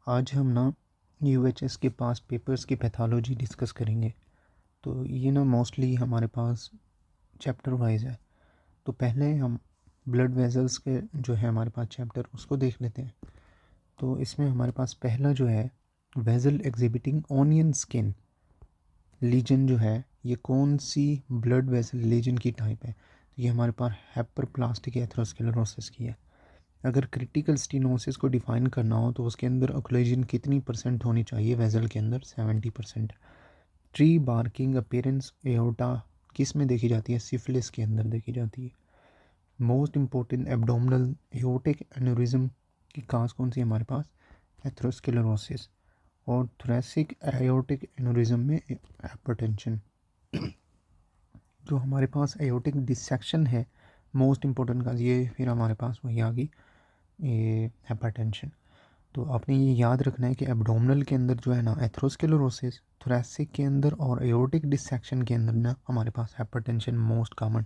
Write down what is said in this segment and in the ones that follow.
आज हम ना यूएचएस के पास पेपर्स की पैथोलॉजी डिस्कस करेंगे। तो ये ना मोस्टली हमारे पास चैप्टर वाइज है। तो पहले हम ब्लड वेजल्स के जो है हमारे पास चैप्टर उसको देख लेते हैं। तो इसमें हमारे पास पहला जो है vessel exhibiting onion skin lesion जो है ये कौन सी ब्लड वेसल लीजन की टाइप है। तो ये हमारे पास हाइपरप्लास्टिक एथेरोस्क्लेरोसिस की है। अगर क्रिटिकल स्टीनोसिस को डिफाइन करना हो तो उसके अंदर ओक्लूजन कितनी परसेंट होनी चाहिए वेजल के अंदर 70%। ट्री बार्किंग अपीयरेंस एओर्टा किस में देखी जाती है, सिफिलिस के अंदर देखी जाती है। Most important abdominal aortic aneurysm की काज कौन सी है हमारे पास, एथेरोस्क्लेरोसिस। और थोरेसिक एओर्टिक एन्यूरिज्म में हाइपरटेंशन। जो हमारे पास एओर्टिक डिसेक्शन है मोस्ट इम्पोर्टेंट काज ये, फिर हमारे पास वही आ गई ये हाइपरटेंशन। तो आपने ये याद रखना है कि एब्डोमिनल के अंदर जो है ना एथेरोस्क्लेरोसिस, थोरेसिक के अंदर और एओर्टिक डिसेक्शन के अंदर ना हमारे पास हाइपरटेंशन मोस्ट कॉमन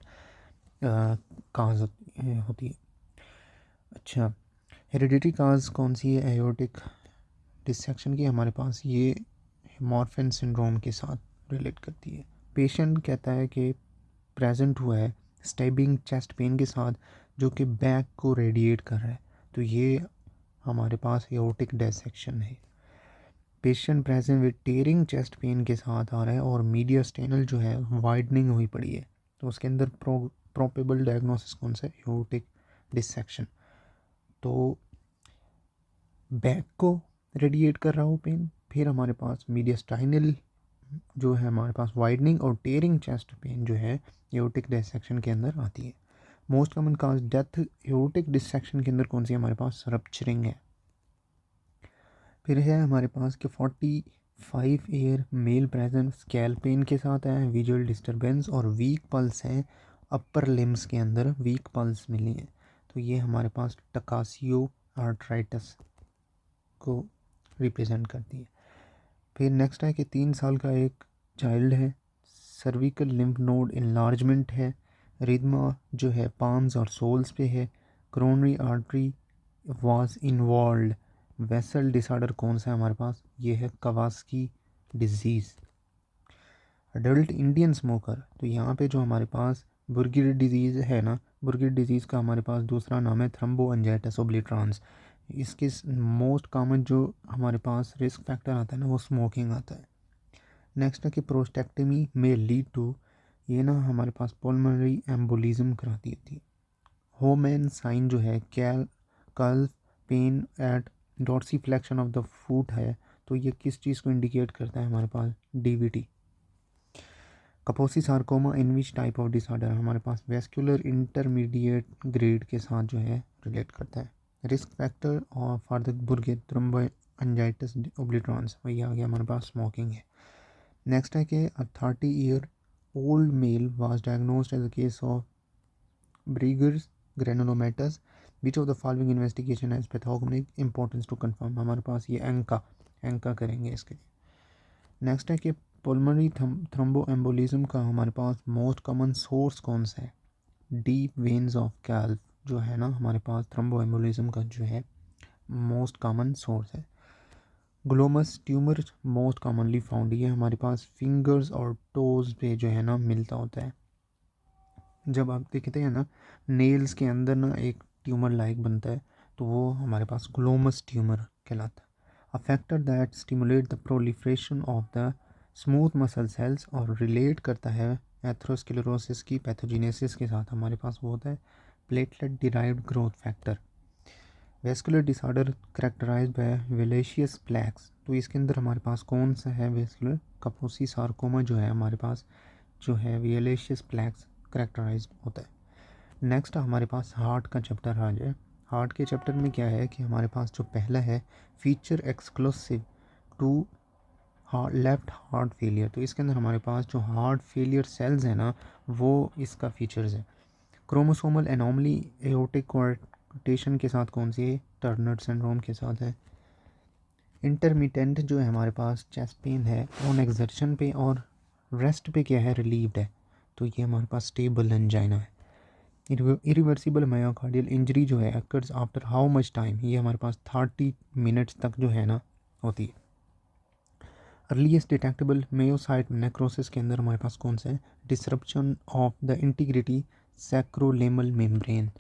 काज होती है। अच्छा, हेरिडिटरी काज कौन सी है एओर्टिक डिसेक्शन की, हमारे पास ये मॉर्फिन सिंड्रोम के साथ रिलेट करती है। पेशेंट कहता है कि प्रेजेंट हुआ है स्टेबिंग चेस्ट पेन के साथ जो कि बैक को रेडिएट कर रहा है। तो ये हमारे पास एओर्टिक डिसेक्शन है। Patient present with tearing chest pain के साथ आ रहा है और मीडिया स्टेनल जो है वाइडनिंग हुई पड़ी है। तो उसके अंदर प्रोबेबल डायग्नोसिस कौन सा है, एओर्टिक डिसेक्शन। तो बैक को रेडिएट कर रहा हो पेन, फिर हमारे पास मीडिया स्टाइनल जो है हमारे पास वाइडनिंग और टेयरिंग चेस्ट पेन जो है एओर्टिक डिसेक्शन के अंदर आती है। मोस्ट कॉमन काज डेथ एओर्टिक डिसेक्शन के अंदर कौन सी है हमारे पास, रप्चरिंग है। फिर है हमारे पास कि 45 year male present scalp pain के साथ है, विजुअल डिस्टर्बेंस और वीक पल्स है। अपर लिम्स के अंदर वीक पल्स मिली है। तो ये हमारे पास टकासियो आर्थराइटिस को रिप्रेजेंट करती है। फिर नेक्स्ट है कि 3 साल का एक चाइल्ड है, सर्विकल लिम्फ नोड इनलार्जमेंट है, रिदमा जो है पाम्स और सोल्स पे है, coronary artery was involve. Vessel disorder कौन सा है हमारे पास, ये है कवास्की डिजीज़। अडल्ट इंडियन स्मोकर, तो यहाँ पे जो हमारे पास बुर्गिड डिजीज़ है ना, बुर्गिड डिजीज़ का हमारे पास दूसरा नाम है थ्रम्बोएंजाइटिस ओब्लिटरांस। इसके मोस्ट कॉमन जो हमारे पास रिस्क फैक्टर आता है ना वो स्मोकिंग आता है। नेक्स्ट है कि प्रोस्टेक्टमी में लीड टू, ये ना हमारे पास पल्मोनरी एम्बोलिज्म कराती होती है। होमैन साइन जो है calf pain at dorsiflexion of the foot है। तो ये किस चीज़ को इंडिकेट करता है हमारे पास, DVT. Kaposi sarcoma in which type of disorder, हमारे पास वेस्कुलर इंटरमीडिएट ग्रेड के साथ जो है रिलेट करता है। रिस्क फैक्टर और फॉर द बुर्गे थ्रोम्बोएंजाइटिस ओब्लिटरांस वही आ गया हमारे पास, स्मोकिंग है। नेक्स्ट है कि 30 year old male was diagnosed as a case of Buerger's granulomatous, which of the following investigation has pathognomonic importance to confirm, हमारे पास ये एंका करेंगे इसके लिए। नेक्स्ट है कि पल्मोनरी थ्रोम्बोएम्बोलिज्म का हमारे पास मोस्ट कॉमन सोर्स कौन सा है, डीप वेन्स ऑफ कैल्फ जो है ना हमारे पास थ्रोम्बोएम्बोलिज्म का जो है मोस्ट कॉमन सोर्स है। Glomus tumour most commonly found, ये हमारे पास फिंगर्स और टोज पे जो है ना मिलता होता है। जब आप देखते हैं ना नेल्स के अंदर ना एक ट्यूमर लाइक बनता है तो वो हमारे पास ग्लोमस ट्यूमर कहलाता है। A factor that stimulate the proliferation of the smooth muscle cells और रिलेट करता है एथेरोस्क्लेरोसिस की पैथोजेनेसिस के साथ, हमारे पास वो होता है platelet derived growth factor. Vascular disorder characterised by violaceous plaques, तो इसके अंदर हमारे पास कौन सा है वेस्कुलर, कपोसी सार्कोमा जो है हमारे पास जो है विलेशियस प्लैक्स करेक्टराइज होता है। नेक्स्ट हमारे पास हार्ट का चैप्टर आ जाए। हार्ट के चैप्टर में क्या है कि हमारे पास जो पहला है feature exclusive to left heart failure, तो इसके अंदर हमारे पास जो हार्ट फेलियर सेल्स हैं ना वो इसका फीचर्स है। क्रोमोसोमल एनोमली एओर्टिक कोआर्टेशन के साथ कौन सी है, टर्नर सिंड्रोम के साथ है। इंटरमिटेंट जो है हमारे पास चेस्ट पेन है ऑन एक्सर्शन पे और रेस्ट पे क्या है, रिलीव्ड है। तो ये हमारे पास स्टेबल एंजाइना है। इरिवर्सिबल मायोकार्डियल इंजरी जो है occurs after how much time, ये हमारे पास 30 मिनट्स तक जो है ना होती है। अर्लीस्ट डिटेक्टेबल मेयोसाइट नेक्रोसिस के अंदर हमारे पास कौन सा है, disruption of the integrity sarcolemmal membrane,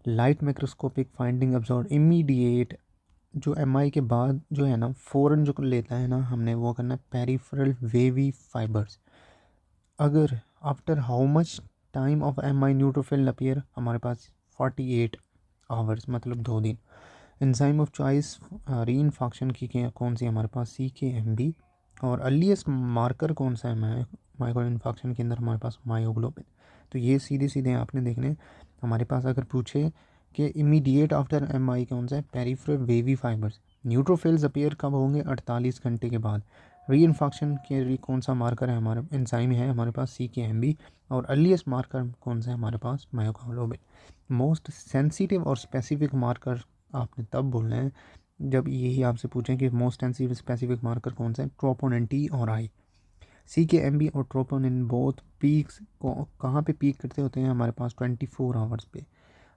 light microscopic finding observe immediate. जो एमआई के बाद जो है ना फ़ौरन जो लेता है ना हमने वो करना है पेरिफेरल वेवी फाइबर्स। अगर after how much time of MI neutrophil appear, हमारे पास 48 आवर्स मतलब 2 दिन। एंजाइम ऑफ चॉइस री इन्फॉक्शन की कौन सी हमारे पास, CKMB। और अर्लीस्ट मार्कर कौन सा है माइक्रो इन्फॉक्शन के अंदर, हमारे पास मायोग्लोबिन। तो ये सीधे सीधे आपने देखने हमारे पास अगर पूछे कि इमीडिएट आफ्टर एमआई कौन सा है, peripheral wavy fibres. Neutrophils appear कब होंगे, 48 घंटे के बाद। री इन्फॉक्शन के लिए कौन सा मार्कर है हमारे एंजाइम है हमारे पास, CKMB। और अर्लीस्ट मार्कर कौन सा है हमारे पास, मायोग्लोबिन। मोस्ट सेंसिटिव और स्पेसिफिक मार्कर आपने तब बोलना है जब यही आपसे पूछें कि मोस्ट सेंसिटिव स्पेसिफिक मार्कर कौन सा है, ट्रोपोनिन T और I। CKMB और ट्रोपोनिन बोथ पीक्स को कहाँ पे पीक करते होते हैं हमारे पास, 24 आवर्स पे।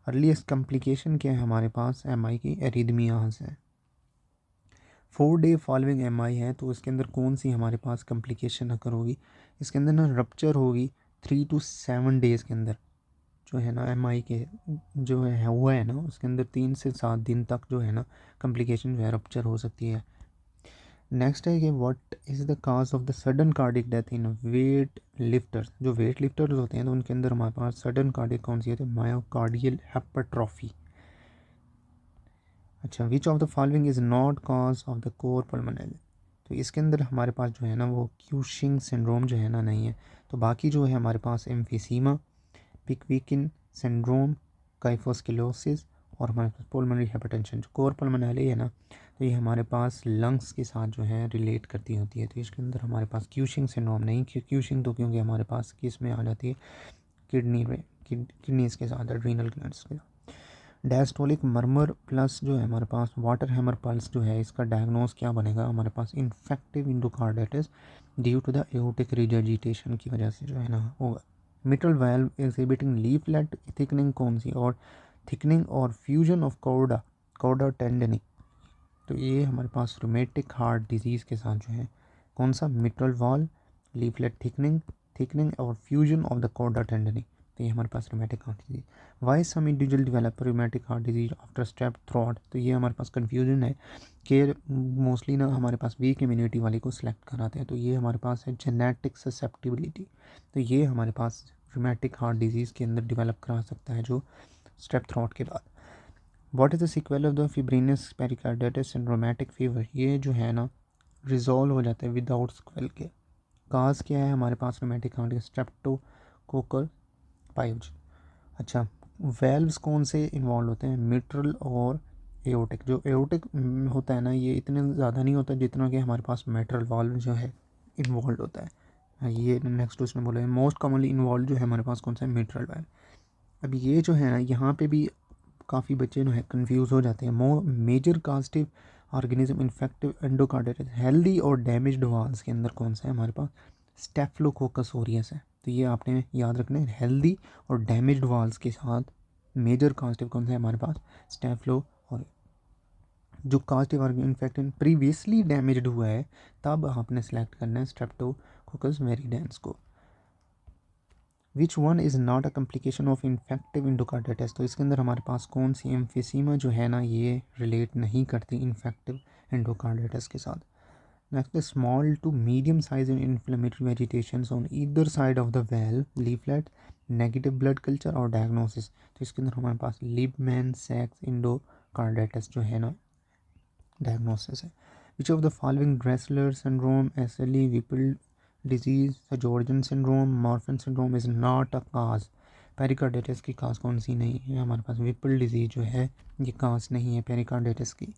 अर्लीस्ट कम्प्लिकेशन क्या है हमारे पास MI की, एरिदमियाज है। 4 डे फॉलोइंग MI है तो इसके अंदर कौन सी हमारे पास कम्प्लिकेशन अकर होगी, इसके अंदर ना रप्चर होगी 3 to 7 डेज़ के अंदर। जो है ना MI के जो है हुआ है ना उसके अंदर 3 से 7 दिन तक जो है ना कम्प्लिकेशन जो है रप्चर हो सकती है। नेक्स्ट है कि what is the cause of the sudden cardiac death in weight lifters. जो वेट लिफ्टर्स होते हैं तो उनके अंदर हमारे पास सडन कार्डिक कौन सी होती है, मायोकार्डियल हाइपरट्रॉफी। अच्छा, which of the following is not cause of the cor pulmonale. तो इसके अंदर हमारे पास जो है ना वो क्यूशिंग सिंड्रोम जो है ना नहीं है। तो बाकी जो है हमारे पास एम्फीसीमा, पिकविकिन सिंड्रोम, काइफोस्किलोसिस और हमारे पास पल्मोनरी हाइपरटेंशन। जो कोर पल्मोनल है ना तो ये हमारे पास लंग्स के साथ जो है रिलेट करती होती है। तो इसके अंदर हमारे पास क्यूशिंग सिंड्रोम नहीं, क्यूशिंग तो क्योंकि हमारे पास किस में आ जाती है, किडनी में, किडनीज के साथ, एड्रीनल ग्लैंड्स के साथ। डायस्टोलिक मर्मर प्लस जो है हमारे पास वाटर हैमर पल्स जो है इसका डायग्नोस क्या बनेगा हमारे पास, infective endocarditis due to the aortic regurgitation की वजह से जो है ना होगा। Mitral valve exhibiting leaflet thickening कौन सी, और थिकनिंग और फ्यूजन ऑफ कॉर्डा टेंडनी। तो ये हमारे पास रूमेटिक हार्ट डिजीज़ के साथ जो है कौन सा, मिट्रल वाल्व, लीफलेट थिकनिंग और fusion of the chordae tendineae. तो ये हमारे पास rheumatic heart disease. Why some individual develop rheumatic heart disease after strep throat. तो ये हमारे पास कन्फ्यूजन है कि मोस्टली ना हमारे पास वीक इम्यूनिटी वाले को सिलेक्ट कराते हैं। तो ये हमारे पास है जेनेटिक ससेप्टिबिलिटी। तो ये हमारे पास रूमेटिक हार्ट डिजीज़ के अंदर डेवलप करा सकता है जो स्ट्रेप थ्रोट के बाद। What is the sequel of the fibrinous pericarditis and rheumatic fever. ये जो है ना रिजॉल्व हो जाता है विदाउट सीक्वल के। काज क्या है हमारे पास रोमैटिक हार्ट के, स्ट्रेप्टोकोकल पायोज। अच्छा, वेल्व्स कौन से इन्वॉल्व होते हैं, मिट्रल और एओर्टिक। जो एओर्टिक होता है ना ये इतने ज़्यादा नहीं होता जितना कि हमारे पास मिट्रल वाल्व जो है इन्वॉल्व होता है। हाँ, ये नेक्स्ट उसमें बोला है मोस्ट कॉमनली इन्वॉल्व जो है हमारे पास कौन सा है, मिट्रल वाल्व। अब ये जो है ना यहाँ पे भी काफ़ी बच्चे जो है कंफ्यूज हो जाते हैं। Major causative organism infective endocarditis healthy और डैमेज्ड वाल्स के अंदर कौन सा है हमारे पास, स्टेफिलोकोकस ऑरियस है। तो ये आपने याद रखना है, हेल्दी और डैमेज्ड वाल्स के साथ मेजर कास्टिव कौन सा है हमारे पास, स्टेफिलो। और जो कास्टिव इन्फेक्टेड प्रीवियसली डैमेज्ड हुआ है तब आपने सेलेक्ट करना है स्ट्रेप्टोकोकस वेरिडेंस को। Which one is not a complication of infective endocarditis. तो इसके अंदर हमारे पास कौन सी एम्फीसीमा जो है ना ये रिलेट नहीं करती इन्फेक्टिव इंडोकार्डाइटिस के साथ। Next small to medium size in inflammatory vegetations on either side of the valve leaflet, negative blood culture और डायग्नोसिस। तो इसके अंदर हमारे पास लिबमैन सैक्स इंडोकार्डाइटिस जो है ना डायग्नोसिस है। विच of the following Dressler syndrome, SLE, Vipul disease, जॉर्जन syndrome, Marfan syndrome is not a cause. Pericarditis की काज कौन सी नहीं है हमारे पास, विपल डिजीज जो है ये काज नहीं है पेरिकार्डाइटिस की।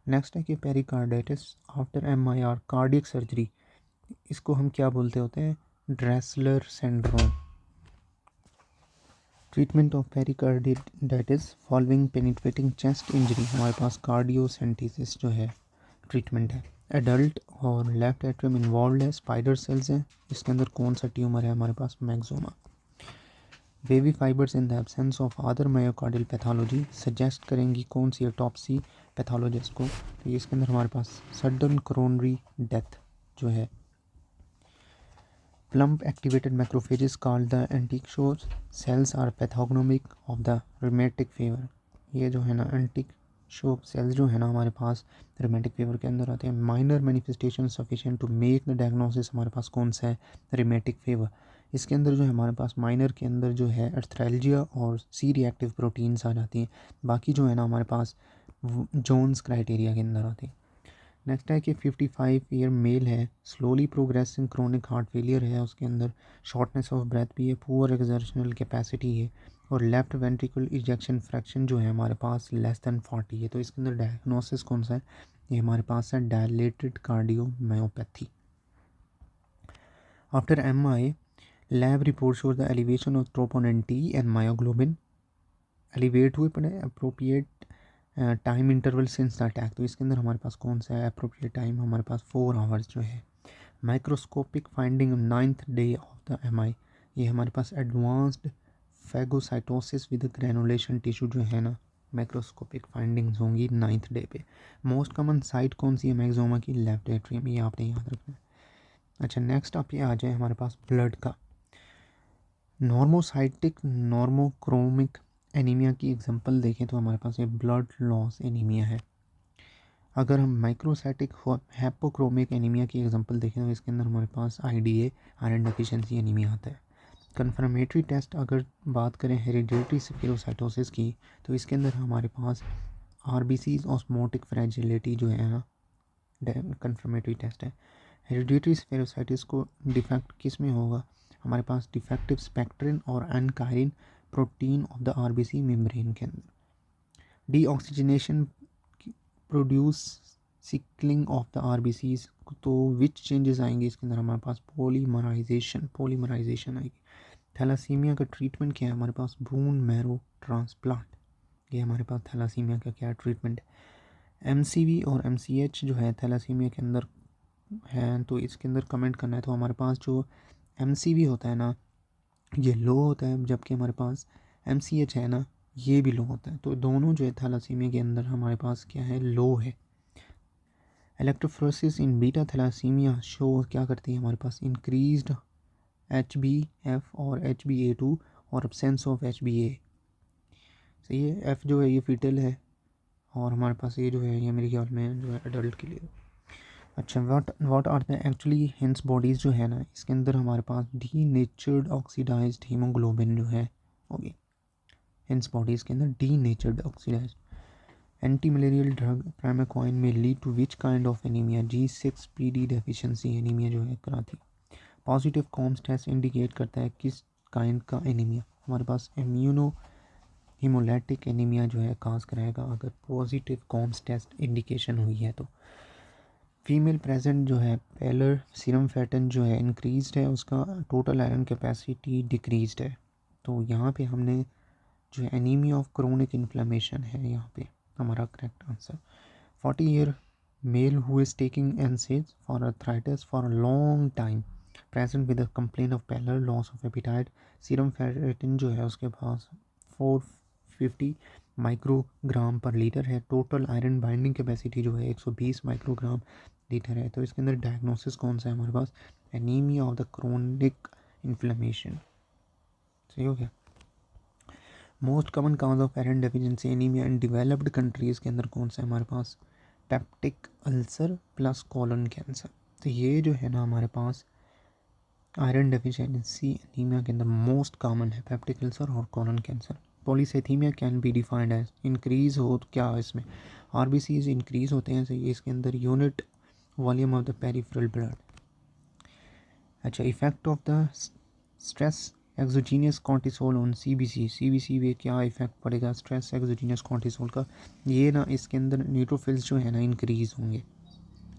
नेक्स्ट है कि pericarditis after MI or cardiac surgery, इसको हम क्या बोलते होते हैं, Dressler syndrome. Treatment of pericarditis following penetrating chest injury, हमारे पास कार्डियोसेंटिसिस जो है ट्रीटमेंट है। एडल्ट और लेफ्ट एट्रियम इन्वॉल्व है, स्पाइडर सेल्स हैं, इसके अंदर कौन सा ट्यूमर है हमारे पास, myxoma. Wavy fibres in the absence of other myocardial pathology suggest करेंगी कौन सी ऑटोप्सी पैथोलॉजिस्ट को। तो इसके अंदर हमारे पास सडन कोरोनरी डेथ जो है, plump activated macrophages called the antichoke cells are pathognomic of the rheumatic fever। ये जो है ना antichoke cells जो है ना हमारे पास rheumatic fever के अंदर आते हैं। minor manifestation sufficient to make the diagnosis हमारे पास कौन सा है, rheumatic fever। इसके अंदर जो है हमारे पास माइनर के अंदर जो है एर्थ्रेल्जिया और सी रिएक्टिव प्रोटीन्स आ जाती हैं, बाकी जो है ना हमारे पास जोन्स क्राइटेरिया के अंदर आती हैं। नेक्स्ट है कि 55 ईयर मेल है, slowly progressing chronic heart failure है, उसके अंदर शॉर्टनेस ऑफ ब्रेथ भी है, पुअर एक्सर्शनल कैपेसिटी है और लेफ्ट वेंट्रिकल इजेक्शन फ्रैक्शन जो है हमारे पास लेस देन 40 है। तो इसके अंदर डायग्नोसिस कौन सा है, ये हमारे पास है dilated cardiomyopathy. After MI lab report shows the elevation of troponin T and myoglobin elevate हुए पड़े appropriate time interval since the attack. तो इसके अंदर हमारे पास कौन सा है अप्रोप्रिएट टाइम, हमारे पास 4 आवर्स जो है। Microscopic finding 9th day of the MI, ये हमारे पास advanced phagocytosis with granulation tissue जो है ना, माइक्रोस्कोपिक फाइंडिंग्स होंगी 9th डे पे। मोस्ट कॉमन साइट कौन सी है मैक्सोमा की, लेफ्ट एट्रियम, ये आपने याद रखना है। अच्छा नेक्स्ट आप ये आ जाए हमारे पास ब्लड का। नॉर्मोसाइटिक नॉर्मोक्रोमिक एनीमिया की एग्जांपल देखें तो हमारे पास ये ब्लड लॉस एनीमिया है। अगर हम माइक्रोसाइटिक हैपोक्रोमिक एनीमिया की एग्जांपल देखें तो इसके अंदर हमारे पास IDA आयरन डेफिशिएंसी एनीमिया आता है। कन्फर्मेटरी टेस्ट अगर बात करें हेरिडिटरी स्क्लेरोसाइटोसिस की तो इसके अंदर हमारे पास RBCs ऑस्मोटिक फ्रेजिलिटी जो है ना कन्फर्मेटरी टेस्ट है। हेरिडिटरी स्क्लेरोसाइटिस को डिफेक्ट किस में होगा, हमारे पास डिफेक्टिव स्पेक्ट्रिन और एनकाइरिन protein of the RBC membrane के अंदर। Deoxygenation produce sickling of the RBCs, तो विच चेंजेस आएंगे इसके अंदर, हमारे पास पॉलीमराइजेशन आएगी। थैलासीमिया का ट्रीटमेंट क्या है, हमारे पास बोन मैरो ट्रांसप्लांट, ये हमारे पास थैलासीमिया का क्या ट्रीटमेंट है। MCV और MCH जो है थैलासीमिया के अंदर है, तो इसके अंदर कमेंट करना है। तो हमारे पास जो MCV होता है ना ये लो होता है, जबकि हमारे पास MCH है ना ये भी लो होता है। तो दोनों जो है थैलासीमिया के अंदर हमारे पास क्या है, लो है। इलेक्ट्रोफोरेसिस इन बीटा थैलासीमिया शो क्या करती है, हमारे पास इंक्रीज्ड HbF और HbA2 और एब्सेंस ऑफ HbA। सही है, F जो है ये फीटल है और हमारे पास ये जो है ये मेरे ख्याल में जो है एडल्ट के लिए। अच्छा what are the actually Heinz bodies जो है ना, इसके अंदर हमारे पास डी नेचर्ड ऑक्सीडाइज्ड हीमोग्लोबिन जो है होगी। हिंस बॉडीज़ के अंदर denatured oxidised. Anti malarial drug primaquine में lead to which kind of anaemia, G6PD deficiency anaemia जो है कराती। पॉजिटिव कॉम्स टेस्ट इंडिकेट करता है किस काइंड का एनीमिया, हमारे पास इम्यूनो हीमोलैटिक एनीमिया जो है काज कराएगा अगर पॉजिटिव कॉम्स टेस्ट इंडिकेशन हुई है तो। फीमेल प्रेजेंट जो है पेलर सीरम फैटन जो है इंक्रीज्ड है, उसका टोटल आयरन कैपेसिटी डिक्रीज्ड है। तो यहाँ पे हमने जो है एनीमिया ऑफ क्रोनिक इन्फ्लेमेशन है यहाँ पे हमारा correct answer. 40 year male who is taking NSAIDs for arthritis for a long time present with a complain of pallor loss of appetite, serum ferritin जो है उसके पास 450 माइक्रोग्राम पर लीटर है, total iron binding capacity जो है 120 microgram litre है। तो इसके अंदर डायग्नोसिस कौन सा है हमारे पास, anaemia of the chronic inflammation. सही हो गया। Most common cause of iron deficiency anaemia in developed countries के अंदर कौन सा है हमारे पास, peptic ulcer plus colon cancer. तो ये जो है ना हमारे पास आयरन डेफिशिएंसी एनीमिया के अंदर मोस्ट कॉमन है पेप्टिक अल्सर और colon cancer. Polycythaemia can be defined as increase हो तो क्या इसमें RBCs इंक्रीज होते हैं, सही इसके अंदर unit volume of the peripheral blood. अच्छा effect of the stress exogenous cortisol on CBC में क्या इफेक्ट पड़ेगा स्ट्रेस एक्सोजीनियस कॉर्टिसोल का, ये ना इसके अंदर न्यूट्रोफिल्स जो है ना इंक्रीज़ होंगे,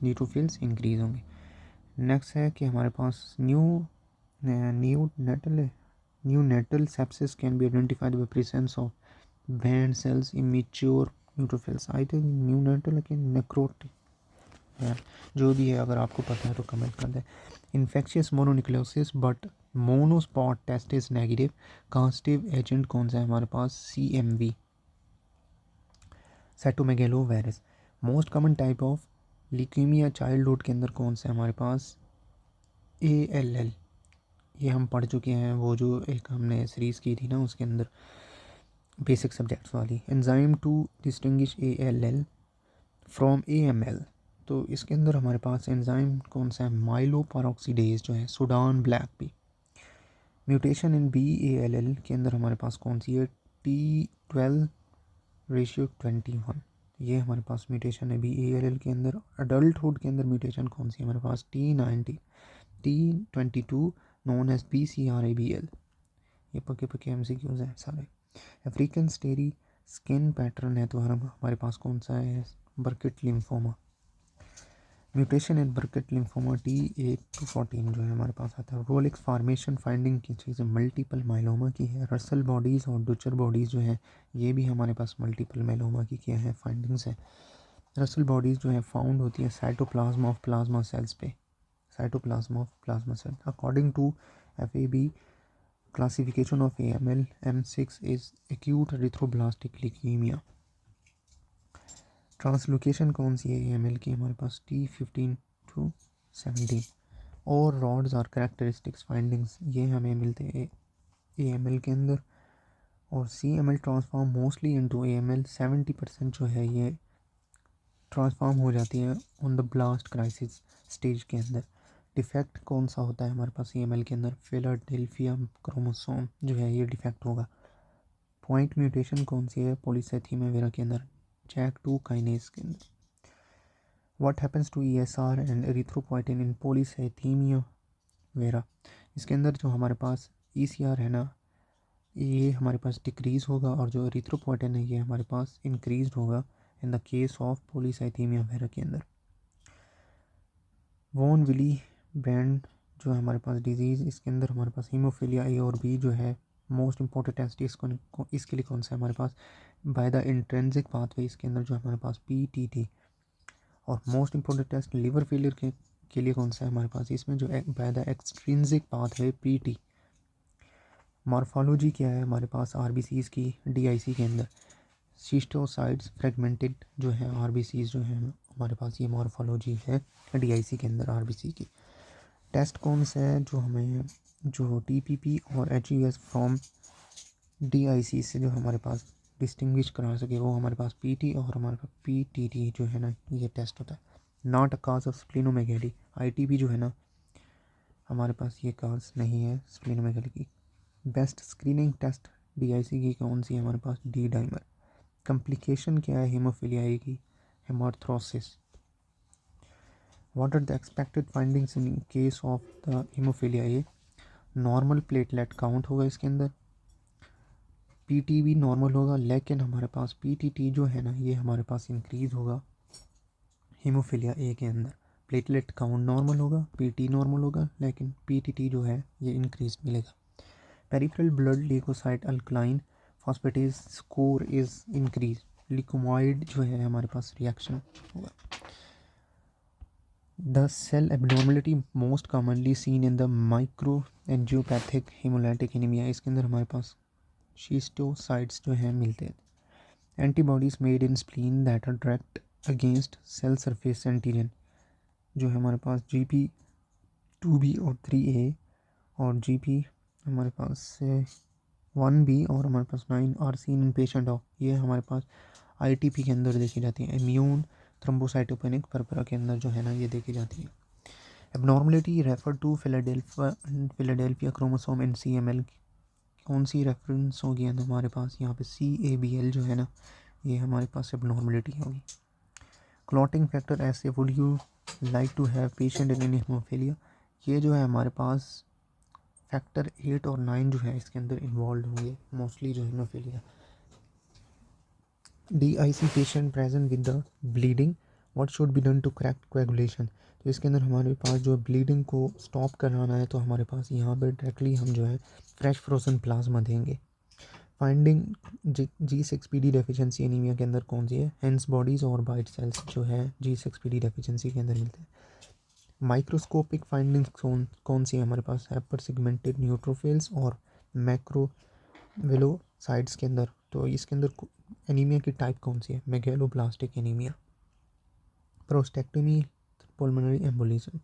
न्यूट्रोफिल्स इंक्रीज़ होंगे। नेक्स्ट है कि हमारे पास neonatal sepsis can be identified by presence of band cells immature neutrophils. I think neonatal के नेक्रोटिक हैं, जो भी है अगर आपको पता है तो कमेंट कर दें। Infectious mononucleosis but monospot test is negative, causative agent कौन सा है हमारे पास? CMV, cytomegalovirus. Most common type of leukaemia childhood के अंदर कौन सा है हमारे पास? ALL। ये हम पढ़ चुके हैं, वो जो एक हमने सीरीज़ की थी ना उसके अंदर, बेसिक सब्जेक्ट्स वाली। Enzyme to distinguish ALL from AML, तो इसके अंदर हमारे पास एंजाइम कौन सा है? माइलोपेरोक्सीडेज जो है, Sudan black P. Mutation in BALL के अंदर हमारे पास कौन सी है? T12:21, ये हमारे पास म्यूटेशन है BALL के अंदर। अडल्टहुड के अंदर म्यूटेशन कौन सी है हमारे पास? T19, T22 known as BCR-ABL। ये पक्के MCQs हैं सारे। अफ्रीकन स्टेरी स्किन पैटर्न है तो हमारे पास कौन सा है? बर्किट lymphoma. Mutation in बर्किट lymphoma T8-14 जो है हमारे पास आता है। रोलेक्स फॉर्मेशन फाइंडिंग की चीज़ें मल्टीपल माइलोमा की है। रसल बॉडीज़ और डुचर बॉडीज़ जो है ये भी हमारे पास मल्टीपल माइलोमा की क्या है? फाइंडिंग्स है। रसल बॉडीज़ जो है फाउंड होती है साइटोप्लाज्म ऑफ प्लाज्मा सेल्स पे, cytoplasm of plasma cell. According to FAB classification of AML, M6 is acute erythroblastic leukemia। Translocation कौन सी है AML की हमारे पास? T15-17। और रॉड्स और करेक्टरिस्टिक्स फाइंडिंग्स ये हमें मिलते हैं AML के अंदर। और CML transform mostly into AML, 70% जो है ये ट्रांसफॉर्म हो जाती है on the blast crisis stage के अंदर। डिफेक्ट कौन सा होता है हमारे पास AML के अंदर? फिलाडेल्फिया क्रोमोसोम जो है ये डिफेक्ट होगा। पॉइंट म्यूटेशन कौन सी है? पॉलीसाइथीमिया वेरा के अंदर, JAK2 काइनेज के अंदर। What happens to ESR and erythropoietin in polycythaemia vera? इसके अंदर जो हमारे पास ECR है ना, ये हमारे पास डिक्रीज़ होगा, और जो एरिथ्रोपोइटिन है ये हमारे पास इंक्रीज होगा in the case of polycythaemia vera के अंदर। वॉन विली ब्रांड जो है हमारे पास डिजीज़, इसके अंदर हमारे पास हीमोफीलिया A और B जो है मोस्ट इंपॉर्टेंट टेस्ट इसके लिए कौन सा है हमारे पास? बाय द इंट्रेंसिक पाथवे, इसके अंदर जो है हमारे पास PTT। और most important test liver failure के लिए कौन सा है हमारे पास? इसमें जो by the extrinsic pathway PT। Morphology क्या है हमारे पास RBCs की DIC के अंदर? सिस्टोसाइड्स फ्रेगमेंटेड जो है RBCs जो है हमारे पास, ये मॉर्फोलॉजी है DIC के अंदर RBC की। टेस्ट कौन सा है जो हमें जो TPP और HUS फ्रॉम DIC से जो हमारे पास डिस्टिंग्विश करा सके, वो हमारे पास PT और हमारे पास PTT जो है ना ये टेस्ट होता है। Not a cause of splenomegaly, ITP जो है ना हमारे पास ये काज नहीं है स्प्लिनोमेगेली की। बेस्ट स्क्रीनिंग टेस्ट DIC की कौन सी है हमारे पास? D dimer. कम्प्लिकेशन क्या है हीमोफीलिया A की? Haemarthrosis. What are the expected findings in case of the haemophilia A? Normal platelet count होगा इसके अंदर, PT भी नॉर्मल होगा, लेकिन हमारे पास PTT जो है ना ये हमारे पास इंक्रीज़ होगा हीमोफीलिया A के अंदर। प्लेटलेट काउंट नॉर्मल होगा, PT नॉर्मल होगा, लेकिन PTT जो है ये इंक्रीज मिलेगा। Peripheral blood leukocyte alkaline phosphatase score is increase, leukemoid जो है हमारे पास रिएक्शन होगा। The cell abnormality most commonly seen in the micro angiopathic haemolytic anaemia, इसके अंदर हमारे पास शिस्टोसाइट्स जो हैं मिलते हैं। Antibodies made in spleen that are direct against cell surface antigen, जो है हमारे पास GP2B और 3A और GP हमारे पास 1B और हमारे पास 9 are seen in patient of, ये हमारे पास ITP के अंदर देखी जाती है। इम्यून थ्रोम्बोसाइटोपेनिक परपरा के अंदर जो है ना ये देखी जाती है। Abnormality refer to Philadelphia chromosome in CML, कौन सी रेफरेंस होगी हमारे पास यहाँ पे? CABL जो है ना ये हमारे पास एबनॉर्मलिटी होगी। क्लॉटिंग फैक्टर ऐसे would you like to have patient in haemophilia, ये जो है हमारे पास फैक्टर 8 और 9 जो है इसके अंदर इन्वॉल्व होंगे मोस्टली जो haemophilia. DIC patient present with the bleeding, what should be done to correct coagulation, तो इसके अंदर हमारे पास जो ब्लीडिंग को स्टॉप कराना है तो हमारे पास यहाँ पर डायरेक्टली हम जो है फ्रेश फ्रोजन प्लाज्मा देंगे। फाइंडिंग G6PD डेफिशिएंसी एनीमिया के अंदर कौन सी है? हैंस बॉडीज़ और बाइट सेल्स जो है G6PD डेफिशिएंसी के अंदर मिलते हैं। माइक्रोस्कोपिक फाइंडिंग्स कौन सी है हमारे पास? हाइपर सेगमेंटेड न्यूट्रोफिल्स और मैक्रोवेलोसाइट्स के अंदर। तो इसके अंदर एनीमिया की टाइप कौन सी है? Megaloblastic anaemia. Prostatectomy, pulmonary embolism.